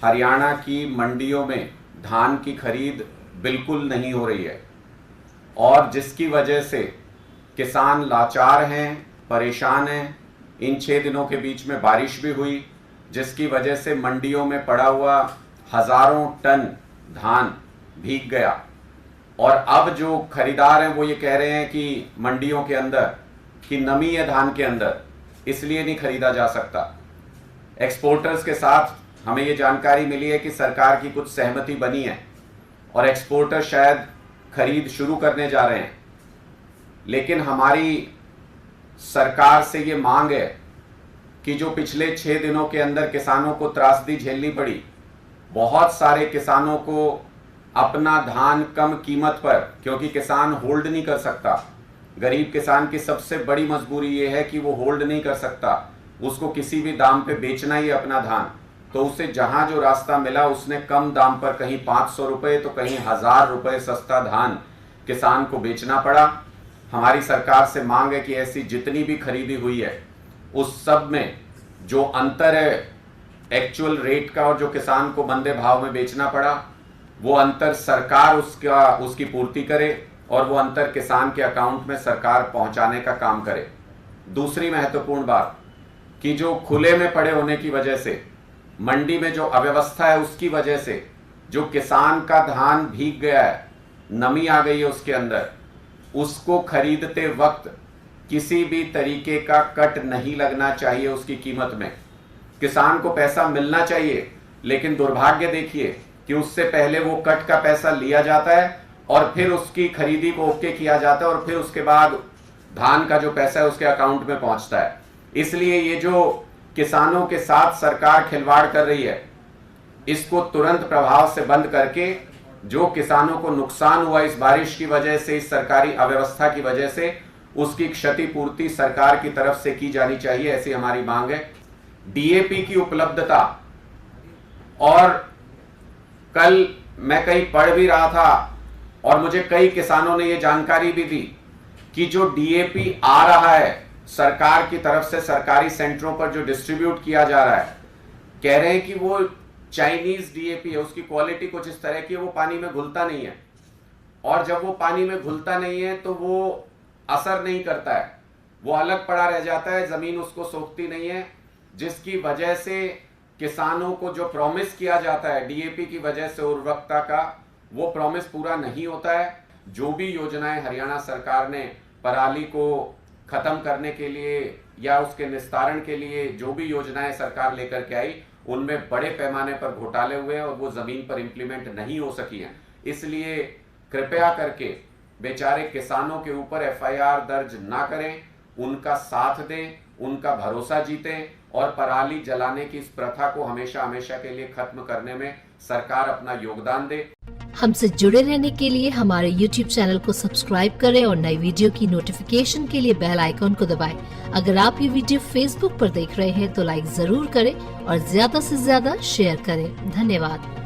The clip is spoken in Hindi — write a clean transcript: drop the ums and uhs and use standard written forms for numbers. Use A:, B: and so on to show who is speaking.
A: हरियाणा की मंडियों में धान की खरीद बिल्कुल नहीं हो रही है और जिसकी वजह से किसान लाचार हैं, परेशान हैं। इन 6 दिनों के बीच में बारिश भी हुई, जिसकी वजह से मंडियों में पड़ा हुआ हजारों टन धान भीग गया। और अब जो खरीदार हैं वो ये कह रहे हैं कि मंडियों के अंदर कि नमी है धान के अंदर, इसलिए नहीं खरीदा जा सकता। एक्सपोर्टर्स के साथ हमें ये जानकारी मिली है कि सरकार की कुछ सहमति बनी है और एक्सपोर्टर शायद खरीद शुरू करने जा रहे हैं। लेकिन हमारी सरकार से ये मांग है कि जो पिछले 6 दिनों के अंदर किसानों को त्रासदी झेलनी पड़ी, बहुत सारे किसानों को अपना धान कम कीमत पर, क्योंकि किसान होल्ड नहीं कर सकता, गरीब किसान की सबसे बड़ी मजबूरी ये है कि वो होल्ड नहीं कर सकता, उसको किसी भी दाम पे बेचना ही अपना धान। तो उसे जहां जो रास्ता मिला उसने कम दाम पर, कहीं 500 रुपये तो कहीं 1000 रुपये सस्ता धान किसान को बेचना पड़ा। हमारी सरकार से मांग है कि ऐसी जितनी भी खरीदी हुई है उस सब में जो अंतर है एक्चुअल रेट का और जो किसान को मंदे भाव में बेचना पड़ा, वो अंतर सरकार उसकी पूर्ति करे और वो अंतर किसान के अकाउंट में सरकार पहुंचाने का काम करे। दूसरी महत्वपूर्ण बात कि जो खुले में पड़े होने की वजह से, मंडी में जो अव्यवस्था है उसकी वजह से जो किसान का धान भीग गया है, नमी आ गई है उसके अंदर, उसको खरीदते वक्त किसी भी तरीके का कट नहीं लगना चाहिए उसकी कीमत में। किसान को पैसा मिलना चाहिए, लेकिन दुर्भाग्य देखिए कि उससे पहले वो कट का पैसा लिया जाता है और फिर उसकी खरीदी को ओके किया जाता है और फिर उसके बाद धान का जो पैसा है उसके अकाउंट में पहुंचता है। इसलिए ये जो किसानों के साथ सरकार खिलवाड़ कर रही है, इसको तुरंत प्रभाव से बंद करके जो किसानों को नुकसान हुआ इस बारिश की वजह से, इस सरकारी अव्यवस्था की वजह से, उसकी क्षतिपूर्ति सरकार की तरफ से की जानी चाहिए, ऐसी हमारी मांग है। डीएपी की उपलब्धता, और कल मैं कहीं पढ़ भी रहा था और मुझे कई किसानों ने यह जानकारी भी दी कि जो डीएपी आ रहा है सरकार की तरफ से, सरकारी सेंटरों पर जो डिस्ट्रीब्यूट किया जा रहा है, कह रहे हैं कि वो चाइनीज डीएपी है, उसकी क्वालिटी कुछ इस तरह की है, वो पानी में घुलता नहीं है। और जब वो पानी में घुलता नहीं है तो वो असर नहीं करता है, वो अलग पड़ा रह जाता है, जमीन उसको सोखती नहीं है, जिसकी वजह से किसानों को जो प्रॉमिस किया जाता है डीएपी की वजह से उर्वरकता का, वो प्रॉमिस पूरा नहीं होता है। जो भी योजनाएं हरियाणा सरकार ने पराली को खत्म करने के लिए या उसके निस्तारण के लिए जो भी योजनाएं सरकार लेकर के आई, उनमें बड़े पैमाने पर घोटाले हुए हैं और वो जमीन पर इंप्लीमेंट नहीं हो सकी हैं। इसलिए कृपया करके बेचारे किसानों के ऊपर एफआईआर दर्ज ना करें, उनका साथ दें, उनका भरोसा जीतें और पराली जलाने की इस प्रथा को हमेशा हमेशा के लिए खत्म करने में सरकार अपना योगदान दे।
B: हमसे जुड़े रहने के लिए हमारे YouTube चैनल को सब्सक्राइब करें और नई वीडियो की नोटिफिकेशन के लिए बेल आइकॉन को दबाएं। अगर आप ये वीडियो Facebook पर देख रहे हैं तो लाइक जरूर करें और ज्यादा से ज्यादा शेयर करें। धन्यवाद।